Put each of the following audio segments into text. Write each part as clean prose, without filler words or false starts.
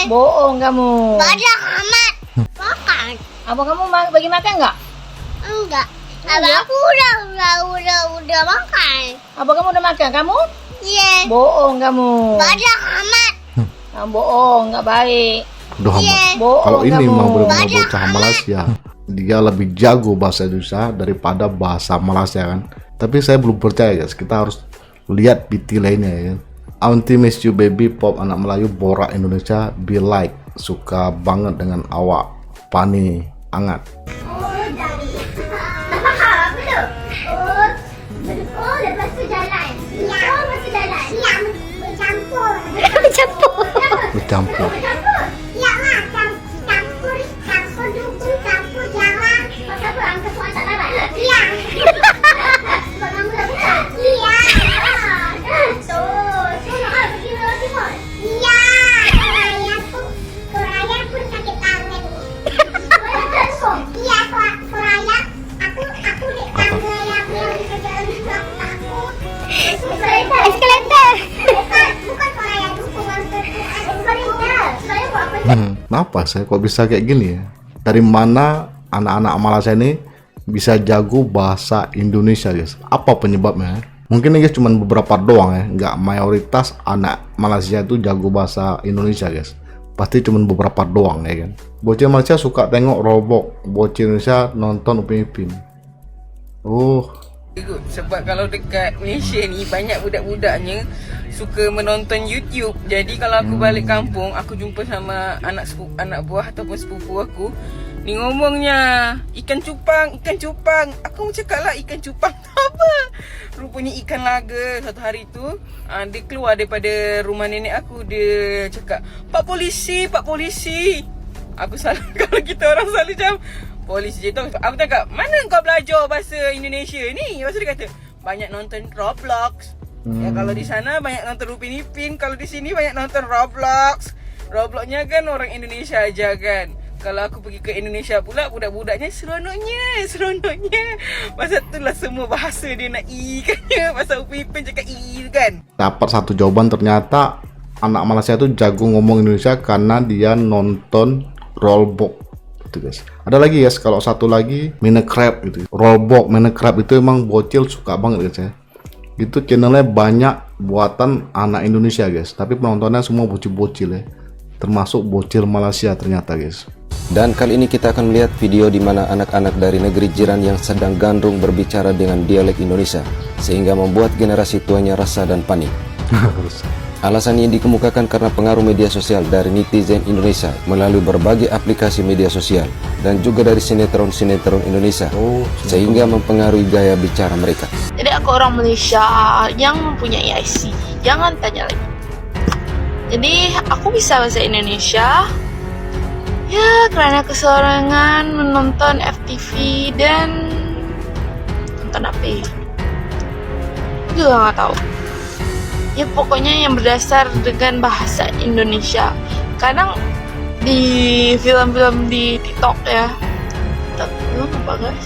Bohong kamu. Banyak amat. Makan. Apa kamu bagi makan nggak? Enggak. Abang Enggak. aku udah makan. Apa kamu udah makan? Kamu? Iya. Bohong kamu. Banyak amat. Kamu bohong, nggak baik. Udah amat. Iya. Bohong Kalau ini kamu. memang benar-benar Banyak bocah amat. Malaysia. Dia lebih jago bahasa Indonesia daripada bahasa Malaysia kan. Tapi saya belum percaya guys. Kita harus lihat BT lainnya ya. Auntie miss you baby pop anak Melayu borak Indonesia be like. Suka banget dengan awak. Pani angat. Lepas tu jalan. Ya. Lepas tu jalan. Ya. Bercampur. Bercampur. Bercampur. Ya lah. Campur dukung. Campur jalan. Pasal apa? Angkat soal tak dapat. Ya. Sebab kamu dah buka. Ya. Tu. Nak pergi Pulau Timur. Ya. Koraya pun sakit tangan. Iya, Koraya. Aku di tangga yang kerja aku. Eskalator. Bukan Koraya dukungan eskalator. Saya buat apa? Kenapa saya kok bisa kayak gini ya? Dari mana anak-anak Malaysia ini bisa jago bahasa Indonesia guys? Apa penyebabnya? Mungkin ini guys cuma beberapa doang ya, nggak mayoritas anak Malaysia itu jago bahasa Indonesia guys. Pasti cuma beberapa doang ya kan. Bocil Malaysia suka tengok Roblox, bocil Indonesia nonton Upin Ipin. Oh, Sebab kalau dekat Malaysia ni banyak budak-budaknya suka menonton YouTube. Jadi kalau aku balik kampung, aku jumpa sama anak buah ataupun sepupu aku, ni ngomongnya ikan cupang. Aku cakap lah ikan cupang tu apa? Rupanya ikan laga. Satu hari tu dia keluar daripada rumah nenek aku. Dia cakap, Pak polisi. Aku salah. Kalau kita orang selalu macam polis je tu. Aku cakap, mana kau belajar bahasa Indonesia ni? Lepas tu dia kata, banyak nonton Roblox. Ya kalau di sana banyak nonton Upin Ipin, kalau di sini banyak nonton Roblox. Robloxnya kan orang Indonesia aja kan. Kalau aku pergi ke Indonesia pula, budak-budaknya seronoknya. Pasal tu lah semua bahasa dia nak i kan. Pasal Upin Ipin cakap i kan. dapat satu jawaban, ternyata anak Malaysia itu jago ngomong Indonesia karena dia nonton Roblox. Gitu guys. Ada lagi guys, kalau satu lagi Minecraft gitu. Roblox, Minecraft itu emang bocil suka banget guys ya. Itu channelnya banyak buatan anak Indonesia guys, tapi penontonnya semua bocil-bocil ya. Termasuk bocil Malaysia ternyata guys. Dan kali ini kita akan melihat video di mana anak-anak dari negeri jiran yang sedang gandrung berbicara dengan dialek Indonesia, sehingga membuat generasi tuanya resah dan panik. Alasan ini dikemukakan karena pengaruh media sosial dari netizen Indonesia melalui berbagai aplikasi media sosial dan juga dari sinetron-sinetron Indonesia, sehingga mempengaruhi gaya bicara mereka. Jadi aku orang Malaysia yang mempunyai IC. Jangan tanya lagi. Jadi aku bisa bahasa Indonesia. Ya kerana keseorangan menonton FTV dan nonton apa ya? Juga nggak tahu. Ya pokoknya yang berdasar dengan bahasa Indonesia. Kadang di film-film di TikTok ya. TikTok itu apa guys?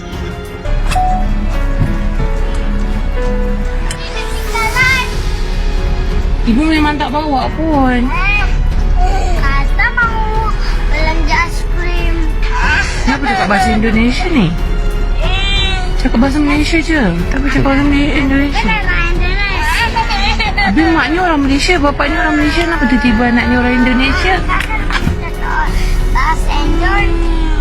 Ibu memang tak bawa pun. Kata mau belanja es krim. Kenapa cakap bahasa Indonesia ni? Cakap bahasa Malaysia je. Tapi cakap bahasa Indonesia. Habis maknya orang Malaysia, bapaknya orang Malaysia, kenapa tiba-tiba anaknya orang Indonesia? Bahasa Indonesia.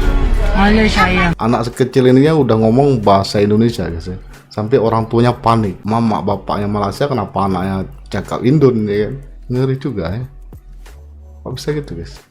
Alah sayang. Anak sekecil ini ya udah ngomong bahasa Indonesia guys ya. Sampai orang tuanya panik. Mama bapaknya Malaysia, kenapa anaknya cakap Indon ya kan? Ngeri juga ya. Kok bisa gitu guys?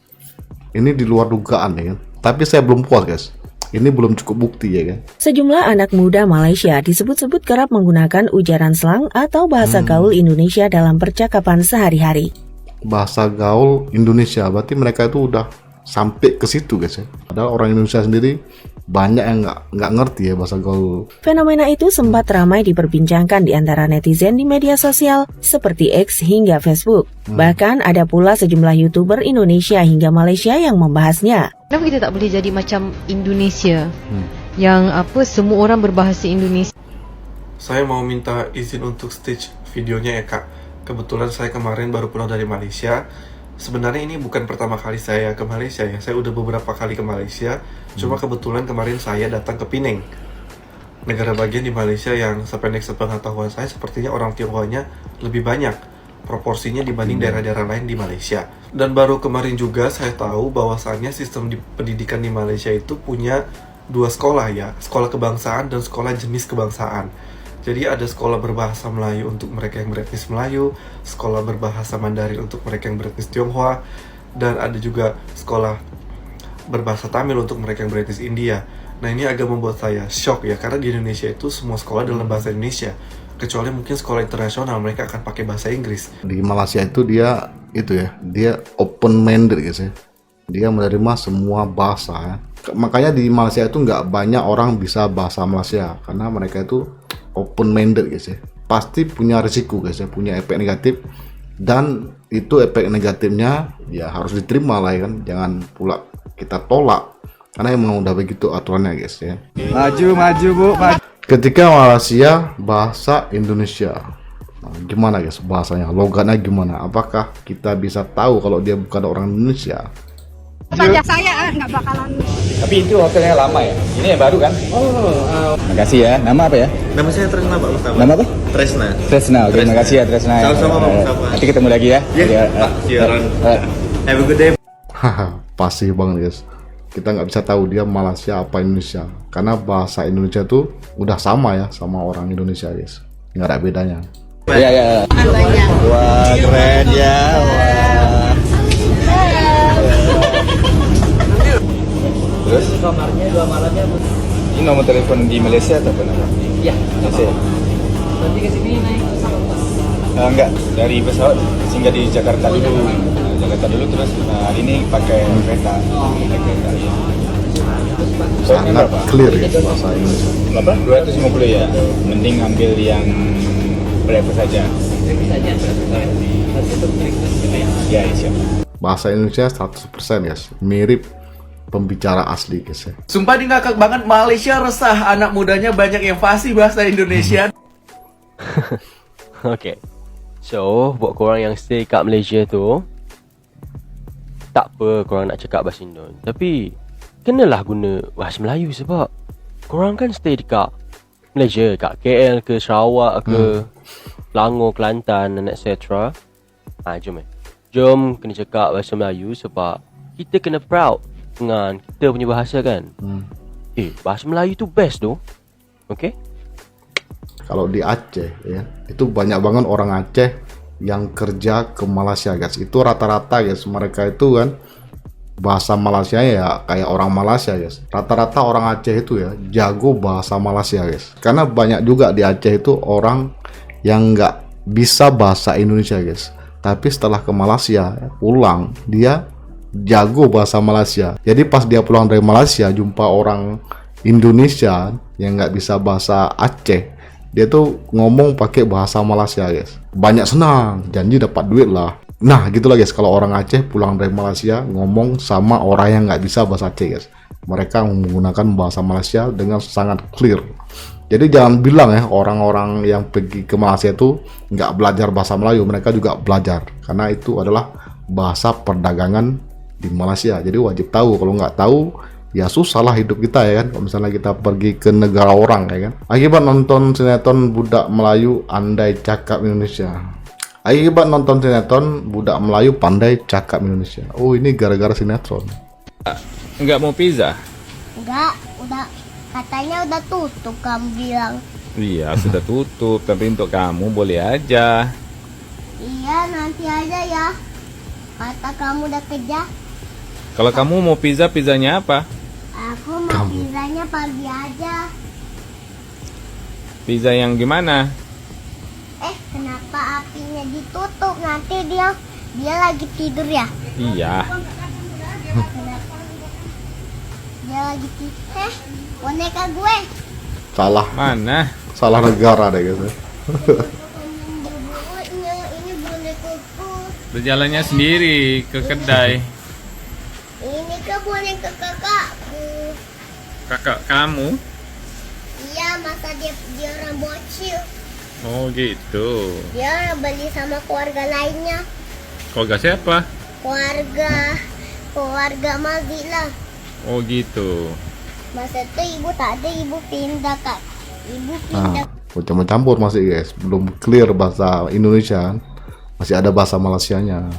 Ini di luar dugaan ya kan. Tapi saya belum puas guys. Ini belum cukup bukti ya kan. Sejumlah anak muda Malaysia disebut-sebut kerap menggunakan ujaran slang atau bahasa gaul Indonesia dalam percakapan sehari-hari. Bahasa gaul Indonesia, berarti mereka itu udah sampai ke situ guys ya. Padahal orang Indonesia sendiri banyak yang nggak ngerti ya bahasa gaul. Fenomena itu sempat ramai diperbincangkan di antara netizen di media sosial seperti X hingga Facebook. Bahkan ada pula sejumlah YouTuber Indonesia hingga Malaysia yang membahasnya. Kenapa kita tak boleh jadi macam Indonesia yang apa semua orang berbahasa Indonesia? Saya mau minta izin untuk stage videonya ya kak. Kebetulan saya kemarin baru pulang dari Malaysia. Sebenarnya ini bukan pertama kali saya ke Malaysia ya. Saya udah beberapa kali ke Malaysia. Cuma kebetulan kemarin saya datang ke Penang, negara bagian di Malaysia yang sependek sepengetahuan saya sepertinya orang Tionghoanya lebih banyak proporsinya dibanding daerah-daerah lain di Malaysia. Dan baru kemarin juga saya tahu bahwasannya sistem pendidikan di Malaysia itu punya 2 sekolah ya, sekolah kebangsaan dan sekolah jenis kebangsaan. Jadi ada sekolah berbahasa Melayu untuk mereka yang beretnis Melayu, sekolah berbahasa Mandarin untuk mereka yang beretnis Tionghoa, dan ada juga sekolah berbahasa Tamil untuk mereka yang beretnis India. Nah ini agak membuat saya shock ya, karena di Indonesia itu semua sekolah dalam bahasa Indonesia, kecuali mungkin sekolah internasional mereka akan pakai bahasa Inggris. Di Malaysia itu dia open minded guys ya. Dia menerima semua bahasa ya. Makanya di Malaysia itu nggak banyak orang bisa bahasa Malaysia karena mereka itu open minded guys ya. Pasti punya risiko guys ya, punya efek negatif, dan itu efek negatifnya ya harus diterima lah ya kan. Jangan pula kita tolak karena emang udah begitu aturannya guys ya. Maju Bu, maju. Ketika Malaysia bahasa Indonesia, nah, gimana guys bahasanya, logatnya gimana? Apakah kita bisa tahu kalau dia bukan orang Indonesia? Pajak saya nggak bakalan. Tapi itu hotelnya lama ya? Ini yang baru kan? Makasih ya. Nama apa ya? Nama saya Tresna Pak Mustafa. Nama apa? Tresna. Tresna. Oke, terima kasih ya Tresna. Sama-sama Pak Mustafa. Nanti ketemu lagi ya. Iya Pak, siaran. Have a good day. Haha, pasti banget guys. Kita nggak bisa tahu dia Malaysia apa Indonesia karena bahasa Indonesia tuh udah sama ya sama orang Indonesia guys, nggak ada bedanya. Iya. Wah, keren ya. Wah. Terus kamarnya 2 malamnya. Ini nomor telepon di Malaysia atau apa? Iya, Malaysia. Nanti ke sini naik pesawat. Enggak, dari pesawat singgah di Jakarta dulu. Jakarta dulu terus hari ini pakai kereta. Ya. Sangat clear ya bahasa Indonesia. Berapa? 250 ya. Mending ambil yang breakfast saja. Ya, siap. Bahasa Indonesia 100% guys, mirip pembicara asli guys ya. Sumpah di ngakak banget, Malaysia resah, anak mudanya banyak yang fasih bahasa Indonesia. Okay, so buat korang yang stay kat Malaysia tu, tak apa korang nak cakap bahasa Indon, tapi kenalah guna bahasa Melayu sebab korang kan stay dekat Malaysia, kat KL ke Sarawak ke Selangor, Kelantan and etc. Jom kena cakap bahasa Melayu sebab kita kena proud dengan kita punya bahasa kan. Bahasa Melayu tu best tu. Okay. Kalau di Aceh ya, itu banyak banget orang Aceh yang kerja ke Malaysia guys. Itu rata-rata guys, mereka itu kan bahasa Malaysia ya kayak orang Malaysia guys. Rata-rata orang Aceh itu ya jago bahasa Malaysia guys. Karena banyak juga di Aceh itu orang yang nggak bisa bahasa Indonesia guys. Tapi setelah ke Malaysia pulang dia jago bahasa Malaysia. Jadi pas dia pulang dari Malaysia jumpa orang Indonesia yang nggak bisa bahasa Aceh, dia tuh ngomong pakai bahasa Malaysia guys. Banyak senang, janji dapat duit lah. Nah gitulah guys, kalau orang Aceh pulang dari Malaysia ngomong sama orang yang nggak bisa bahasa Aceh guys, mereka menggunakan bahasa Malaysia dengan sangat clear. Jadi jangan bilang ya orang-orang yang pergi ke Malaysia itu nggak belajar bahasa Melayu, mereka juga belajar karena itu adalah bahasa perdagangan di Malaysia. Jadi wajib tahu, kalau nggak tahu ya susah lah hidup kita ya kan. Kalau misalnya kita pergi ke negara orang ya kan. Akibat nonton sinetron Budak Melayu Andai Cakap Indonesia. Akibat nonton sinetron Budak Melayu Pandai Cakap Indonesia. Oh ini gara-gara sinetron. Enggak mau pizza? Enggak, udah katanya udah tutup, kamu bilang. Iya, sudah tutup, tapi untuk kamu boleh aja. Iya, nanti aja ya. Kata kamu udah kerja. Kalau kamu mau pizza, pizzanya apa? Aku mau pizzanya pagi aja. Pizza yang gimana? Kenapa apinya ditutup? Nanti dia lagi tidur ya? Iya. Dia lagi tidur. Boneka gue. Salah. Mana? Salah negara deh guys. Ini bonekaku. Berjalannya sendiri ke kedai. Ini ke boneka kakakku. Kakak kamu? Iya, masa dia orang bocil. Oh gitu. Dia beli sama keluarga lainnya. Keluarga siapa? keluarga Mazi lah. Oh gitu. Masa tu ibu tak ada, ibu pindah. Campur masih guys, belum clear bahasa Indonesia kan. Masih ada bahasa Malaysianya.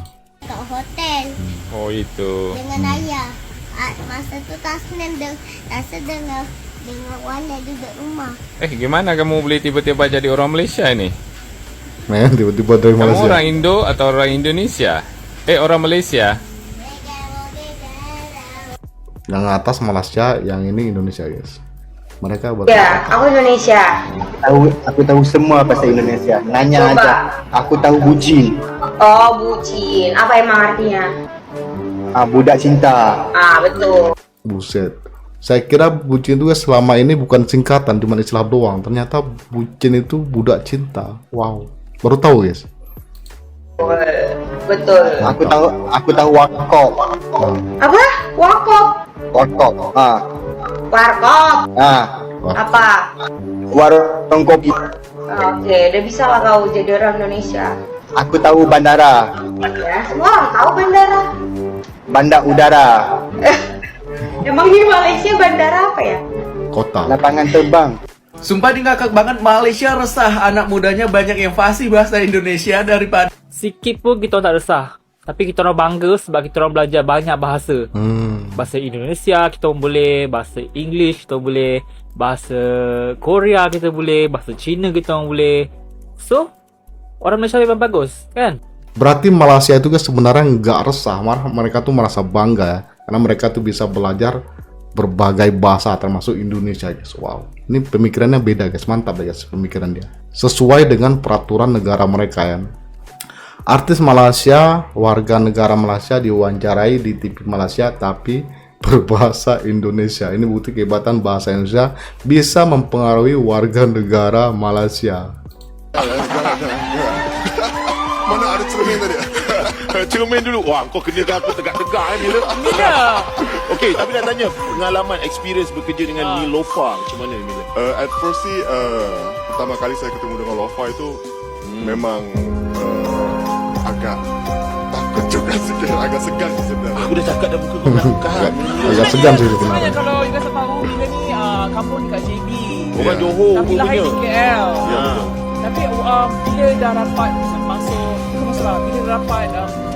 Kat hotel Oh itu. dengan ayah. Masa tu Tasnim dengan Wala duduk rumah. Gimana kamu boleh tiba-tiba jadi orang Malaysia ini? Men, tiba-tiba dari Kamu Malaysia. orang Indo atau orang Indonesia? Orang Malaysia. Yang atas Malaysia, yang ini Indonesia guys. Mereka Ya, aku Indonesia. Aku tahu semua bahasa Indonesia. Nanya Coba. aja. Aku tahu bucin. Oh, bucin. Apa emang artinya? Budak cinta. Betul. Buset. Saya kira bucin itu selama ini bukan singkatan, cuma istilah doang. Ternyata bucin itu budak cinta. Wow. Baru tahu guys. Betul. Aku tahu warkop. Apa? Warkop. Warkop. Warkop. Apa? Warung kopi. Oke, udah bisa lah kau jadi orang Indonesia. Aku tahu bandara. Ya, semua orang tahu bandara. Bandar udara. Emang di Malaysia bandara apa ya? Kota. Lapangan terbang. Sumpah di ngakak banget, Malaysia resah anak mudanya banyak yang fasih bahasa Indonesia daripada. Sikit pun kita tak resah. Tapi kita orang bangga sebab kita orang belajar banyak bahasa. Bahasa Indonesia kita orang boleh, bahasa English kita orang boleh, bahasa Korea kita boleh, bahasa Cina kita orang boleh. So, orang Malaysia memang bagus, kan? Berarti Malaysia itu guys sebenarnya nggak resah, malah mereka tuh merasa bangga ya, karena mereka tuh bisa belajar berbagai bahasa termasuk Indonesia guys. Wow, ini pemikirannya beda guys, mantap ya guys pemikiran dia. Sesuai dengan peraturan negara mereka ya. Artis Malaysia, warga negara Malaysia diwawancarai di TV Malaysia tapi berbahasa Indonesia. Ini bukti kehebatan bahasa Indonesia bisa mempengaruhi warga negara Malaysia. Mana ada cermin tadi? Cermin dulu. Wah, kau kena aku tegak-tegak ni lah. Ya. Okey, tapi nak tanya pengalaman experience bekerja dengan Nilofa macam mana Mila? At first sih pertama kali saya ketemu dengan Lofa itu memang agak takut juga sikit, agak segan sebenarnya. Aku dah cakap dah muka kau belakang. Agak segan sih sebenarnya. Kalau Ika tahu Ika ni kampung dekat JB. Orang Johor Tapi lahir di KL. Ya. Tapi bila dah dapat masuk bila dah dapat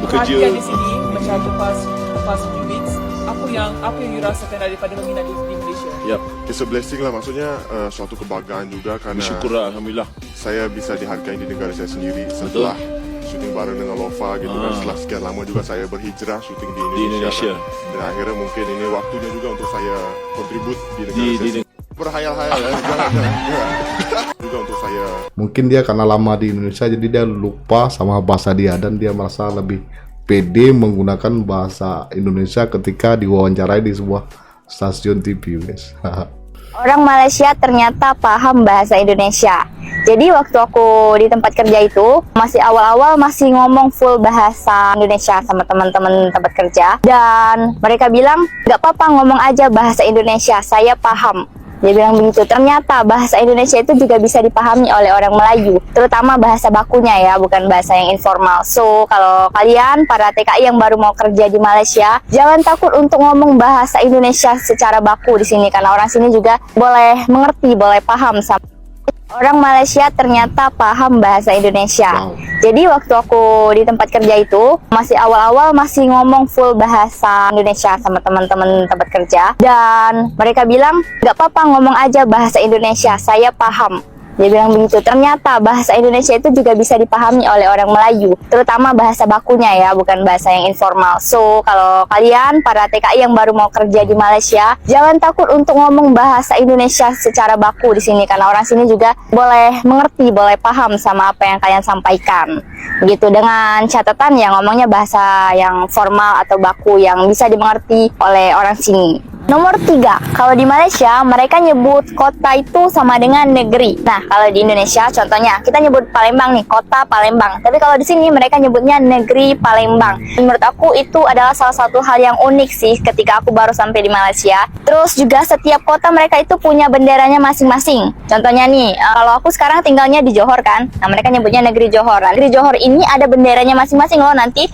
bekerja di sini macam lepas few weeks, apa yang you rasakan daripada meminat di Malaysia? Yep. It's a blessing lah, maksudnya suatu kebanggaan juga karena Bersyukurlah, Alhamdulillah. Saya bisa dihargai di negara saya sendiri setelah syuting bareng dengan Lofa gitu kan. Setelah sekian lama juga saya berhijrah syuting di Indonesia. Dan akhirnya mungkin ini waktunya juga untuk saya kontribut di negara saya. Berhayal-hayal ya. Juga untuk saya. Mungkin dia karena lama di Indonesia jadi dia lupa sama bahasa dia dan dia merasa lebih pede menggunakan bahasa Indonesia ketika diwawancarai di sebuah stasiun TV guys. Orang Malaysia ternyata paham bahasa Indonesia. Jadi waktu aku di tempat kerja itu masih awal-awal masih ngomong full bahasa Indonesia sama teman-teman tempat kerja. Dan mereka bilang gak apa-apa ngomong aja bahasa Indonesia, saya paham. Dia bilang begitu. Ternyata bahasa Indonesia itu juga bisa dipahami oleh orang Melayu, terutama bahasa bakunya ya, bukan bahasa yang informal. So, kalau kalian para TKI yang baru mau kerja di Malaysia, jangan takut untuk ngomong bahasa Indonesia secara baku di sini, karena orang sini juga boleh mengerti, boleh paham sama. Orang Malaysia ternyata paham bahasa Indonesia. Jadi waktu aku di tempat kerja itu masih awal-awal masih ngomong full bahasa Indonesia sama teman-teman tempat kerja. Dan mereka bilang gak apa-apa ngomong aja bahasa Indonesia, saya paham. Dia bilang begitu. Ternyata bahasa Indonesia itu juga bisa dipahami oleh orang Melayu, terutama bahasa bakunya ya, bukan bahasa yang informal. So, kalau kalian para TKI yang baru mau kerja di Malaysia, jangan takut untuk ngomong bahasa Indonesia secara baku di sini, karena orang sini juga boleh mengerti, boleh paham sama apa yang kalian sampaikan. Begitu, dengan catatan yang ngomongnya bahasa yang formal atau baku yang bisa dimengerti oleh orang sini. Nomor 3, kalau di Malaysia mereka nyebut kota itu sama dengan negeri. Nah, kalau di Indonesia contohnya kita nyebut Palembang nih, kota Palembang. Tapi kalau di sini mereka nyebutnya negeri Palembang. Menurut aku itu adalah salah satu hal yang unik sih ketika aku baru sampai di Malaysia. Terus juga setiap kota mereka itu punya benderanya masing-masing. Contohnya nih, kalau aku sekarang tinggalnya di Johor kan. Nah, mereka nyebutnya negeri Johor. Nah, negeri Johor ini ada benderanya masing-masing loh. Nanti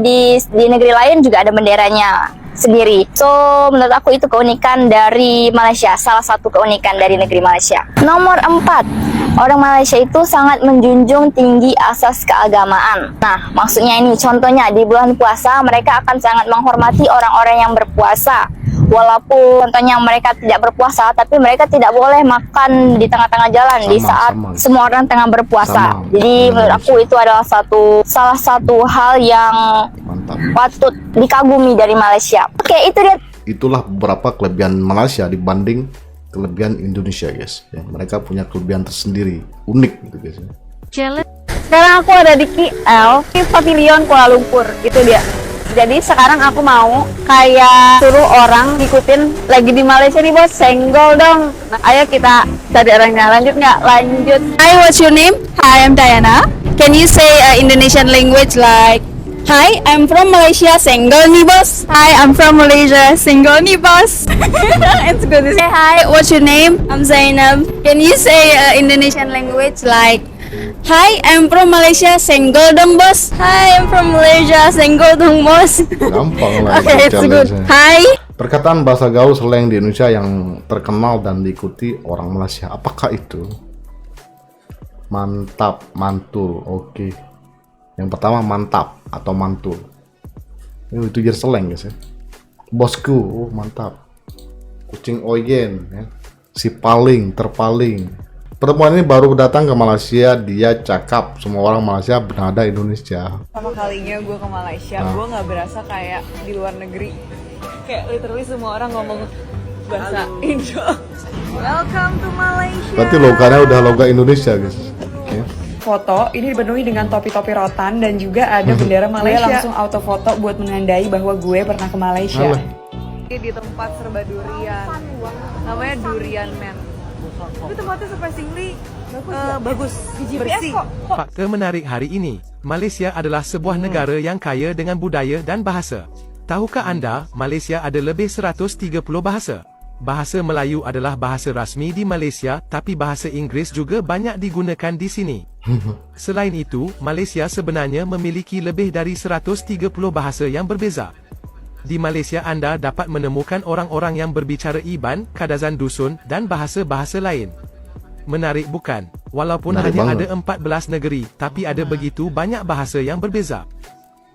di negeri lain juga ada benderanya sendiri. So, menurut aku itu keunikan dari Malaysia, salah satu keunikan dari negeri Malaysia. Nomor 4, orang Malaysia itu sangat menjunjung tinggi asas keagamaan. Nah, maksudnya ini contohnya di bulan puasa mereka akan sangat menghormati orang-orang yang berpuasa. Walaupun contohnya mereka tidak berpuasa, tapi mereka tidak boleh makan di tengah-tengah jalan di saat semua orang tengah berpuasa. Jadi menurut aku itu adalah salah satu hal yang patut dikagumi dari Malaysia. Oke, itu dia. Itulah beberapa kelebihan Malaysia dibanding kelebihan Indonesia, guys. Ya, mereka punya kelebihan tersendiri, unik gitu, guys. Sekarang aku ada di KL, di Pavilion Kuala Lumpur, itu dia. Jadi sekarang aku mau kayak suruh orang ngikutin lagi di Malaysia nih bos, senggol dong. Nah, ayo kita cari orangnya, lanjut nggak? Lanjut. Hi, what's your name? Hi, I'm Diana. Can you say Indonesian language like Hi, I'm from Malaysia, senggol nih bos. Hi, I'm from Malaysia, senggol nih bos. It's good to say hi. What's your name? I'm Zainab. Can you say Indonesian language like Hi, I'm from Malaysia, senggol dong bos. Hi, I'm from Malaysia, senggol dong bos. Gampang lah. Okay, it's good. Hi. Perkataan bahasa gaul slang di Indonesia yang terkenal dan diikuti orang Malaysia, apakah itu? Mantap, mantul, oke. Yang pertama mantap atau mantul. Itu jadi slang guys ya. Bosku, oh mantap. Kucing oyen, ya. Si paling, terpaling. Perempuan ini baru datang ke Malaysia, dia cakap. Semua orang Malaysia bernada Indonesia. Pertama kalinya gue ke Malaysia, gue nggak berasa kayak di luar negeri. Kayak literally semua orang ngomong bahasa Indo. Welcome to Malaysia. Berarti logonya udah logo Indonesia guys. Okay. Foto ini dipenuhi dengan topi-topi rotan dan juga ada bendera Malaysia. Gue langsung auto foto buat menandai bahwa gue pernah ke Malaysia. Di tempat serba durian, namanya Durian Man. Itu tempatnya surprisingly bagus, bersih. Fakta menarik hari ini, Malaysia adalah sebuah negara yang kaya dengan budaya dan bahasa. Tahukah anda, Malaysia ada lebih 130 bahasa? Bahasa Melayu adalah bahasa rasmi di Malaysia, tapi bahasa Inggeris juga banyak digunakan di sini. Selain itu, Malaysia sebenarnya memiliki lebih dari 130 bahasa yang berbeza. Di Malaysia anda dapat menemukan orang-orang yang berbicara Iban, Kadazan Dusun, dan bahasa-bahasa lain. Menarik bukan? Walaupun Menarik hanya banget. ada 14 negeri, tapi ada begitu banyak bahasa yang berbeza.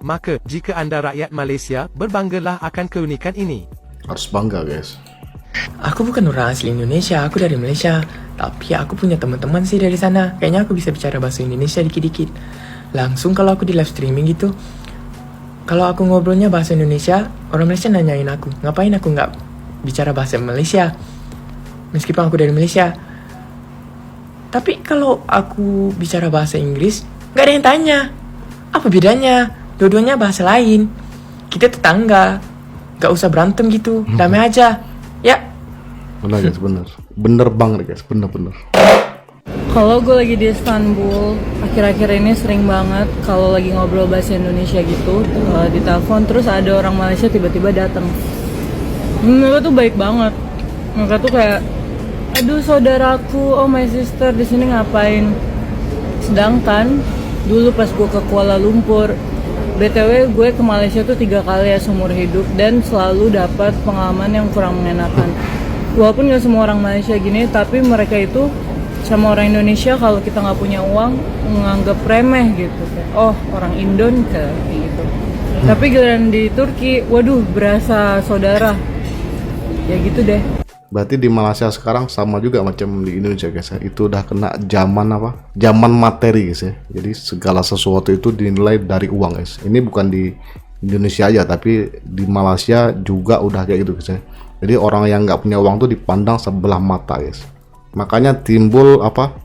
Maka, jika anda rakyat Malaysia, berbanggalah akan keunikan ini. Harus bangga guys. Aku bukan orang asli Indonesia, aku dari Malaysia. Tapi aku punya teman-teman sih dari sana. Kayaknya aku bisa bicara bahasa Indonesia dikit-dikit. Langsung kalau aku di live streaming gitu, kalau aku ngobrolnya bahasa Indonesia, orang Malaysia nanyain aku, ngapain aku nggak bicara bahasa Malaysia? Meskipun aku dari Malaysia. Tapi kalau aku bicara bahasa Inggris, nggak ada yang tanya. Apa bedanya? Dua-duanya bahasa lain. Kita tetangga. Nggak usah berantem gitu, damai aja. Ya. Benar guys, benar. Bener banget guys, bener-bener. Kalau gue lagi di Istanbul, akhir-akhir ini sering banget kalau lagi ngobrol bahasa Indonesia gitu di telepon, terus ada orang Malaysia tiba-tiba datang. Mereka tuh baik banget. Mereka tuh kayak, aduh saudaraku, oh my sister di sini ngapain? Sedangkan dulu pas gue ke Kuala Lumpur, BTW gue ke Malaysia tuh 3 kali ya seumur hidup dan selalu dapat pengalaman yang kurang mengenakan. Walaupun gak semua orang Malaysia gini, tapi mereka itu sama orang Indonesia kalau kita nggak punya uang menganggap remeh gitu, oh orang Indon kayak gitu. Tapi giliran di Turki, waduh berasa saudara, ya gitu deh. Berarti di Malaysia sekarang sama juga macam di Indonesia guys ya. Itu udah kena zaman apa? Zaman materi guys ya. Jadi segala sesuatu itu dinilai dari uang guys. Ini bukan di Indonesia aja, tapi di Malaysia juga udah kayak gitu guys ya. Jadi orang yang nggak punya uang tuh dipandang sebelah mata guys. Makanya timbul apa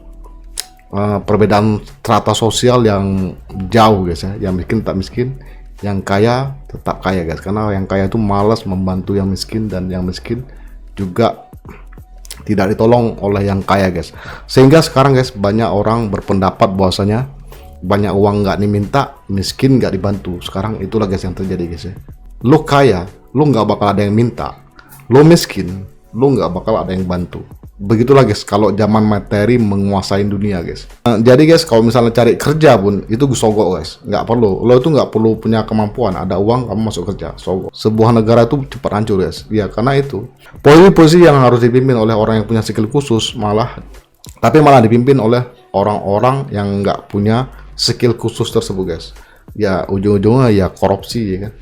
perbedaan strata sosial yang jauh guys ya, yang miskin tak miskin, yang kaya tetap kaya guys, karena yang kaya itu malas membantu yang miskin, dan yang miskin juga tidak ditolong oleh yang kaya guys. Sehingga sekarang guys banyak orang berpendapat bahwasanya banyak uang nggak diminta, miskin nggak dibantu. Sekarang itulah guys yang terjadi guys ya. Lo kaya, lo nggak bakal ada yang minta. Lo miskin, lo nggak bakal ada yang bantu. Begitulah guys kalau zaman materi menguasai dunia guys. Jadi guys kalau misalnya cari kerja pun itu sogok guys, nggak perlu. Lo itu nggak perlu punya kemampuan, ada uang kamu masuk kerja, sogok. Sebuah negara itu cepat hancur guys. Ya karena itu posisi yang harus dipimpin oleh orang yang punya skill khusus malah dipimpin oleh orang-orang yang nggak punya skill khusus tersebut guys. Ya ujung-ujungnya ya korupsi ya kan.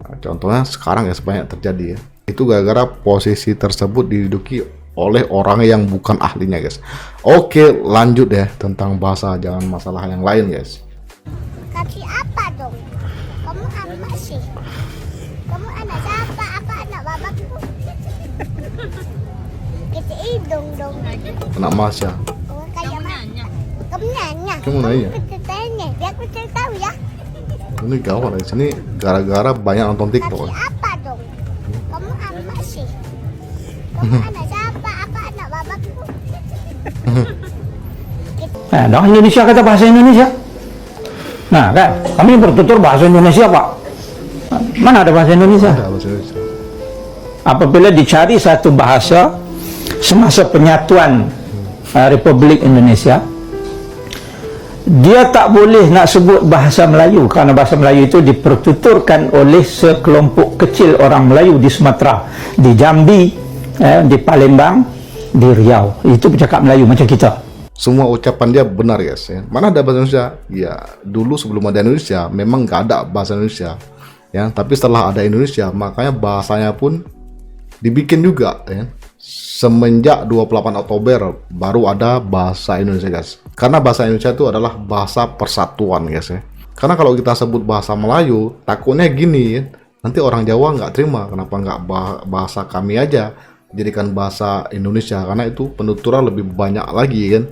Nah, contohnya sekarang ya banyak terjadi ya. Itu gara-gara posisi tersebut diduduki oleh orang yang bukan ahlinya guys. Oke lanjut ya tentang bahasa, jangan masalah yang lain guys. Kasih apa dong? Kamu anak sih. Kamu anak siapa? Apa anak babaku? Kita hidung dong. Anak Masya. Kayak mana? Kamu nanya. Kamu nanya. Kita tanya. Biar aku cari tahu ya. Ini gawat guys. Ini gara-gara banyak nonton TikTok. Kasih apa dong? Kamu anak sih. Kamu anak siapa? Apa anak babaku? Nah, dong Indonesia kata bahasa Indonesia. Nah, kan kami bertutur bahasa Indonesia, Pak. Mana ada bahasa Indonesia? Ada bahasa Indonesia. Apabila dicari satu bahasa semasa penyatuan Republik Indonesia, dia tak boleh nak sebut bahasa Melayu karena bahasa Melayu itu dipertuturkan oleh sekelompok kecil orang Melayu di Sumatera, di Jambi, di Palembang, di Riau. Itu bercakap Melayu macam kita. Semua ucapan dia benar guys ya. Mana ada bahasa Indonesia? Ya dulu sebelum ada Indonesia memang nggak ada bahasa Indonesia ya. Tapi setelah ada Indonesia makanya bahasanya pun dibikin juga ya. Semenjak 28 Oktober baru ada bahasa Indonesia guys. Karena bahasa Indonesia itu adalah bahasa persatuan guys ya. Karena kalau kita sebut bahasa Melayu takutnya gini ya. Nanti orang Jawa nggak terima. Kenapa nggak bahasa kami aja jadikan bahasa Indonesia, karena itu penuturan lebih banyak lagi kan.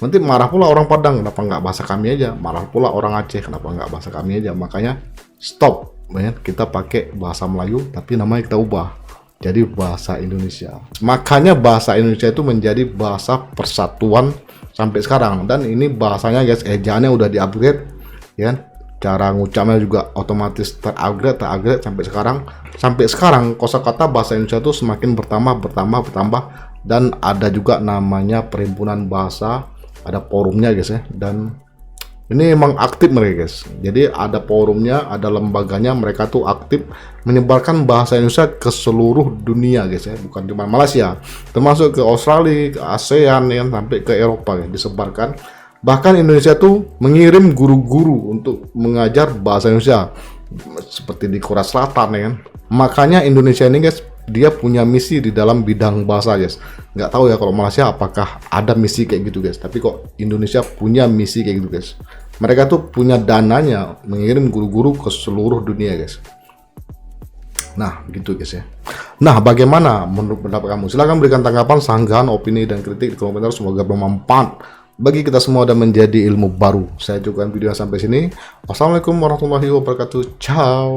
Nanti marah pula orang Padang, kenapa nggak bahasa kami aja, marah pula orang Aceh, kenapa nggak bahasa kami aja. Makanya stop ya, kita pakai bahasa Melayu tapi namanya kita ubah jadi bahasa Indonesia. Makanya bahasa Indonesia itu menjadi bahasa persatuan sampai sekarang. Dan ini bahasanya guys, ejaannya udah di-upgrade ya, cara ngucapnya juga otomatis terupgrade sampai sekarang kosakata bahasa Indonesia itu semakin bertambah, dan ada juga namanya perhimpunan bahasa, ada forumnya guys ya. Dan ini emang aktif mereka guys, jadi ada forumnya, ada lembaganya, mereka tuh aktif menyebarkan bahasa Indonesia ke seluruh dunia guys ya, bukan cuma Malaysia, termasuk ke Australia, ke ASEAN ya, sampai ke Eropa ya, disebarkan. Bahkan Indonesia tuh mengirim guru-guru untuk mengajar bahasa Indonesia seperti di Korea Selatan ya kan. Makanya Indonesia ini guys, dia punya misi di dalam bidang bahasa guys. Nggak tahu ya kalau Malaysia apakah ada misi kayak gitu guys, tapi kok Indonesia punya misi kayak gitu guys. Mereka tuh punya dananya mengirim guru-guru ke seluruh dunia guys. Nah gitu guys ya. Nah bagaimana menurut pendapat kamu? Silahkan berikan tanggapan, sanggahan, opini, dan kritik di komentar. Semoga bermanfaat bagi kita semua dan menjadi ilmu baru. Saya cukupkan video sampai sini. Wassalamualaikum warahmatullahi wabarakatuh. Ciao.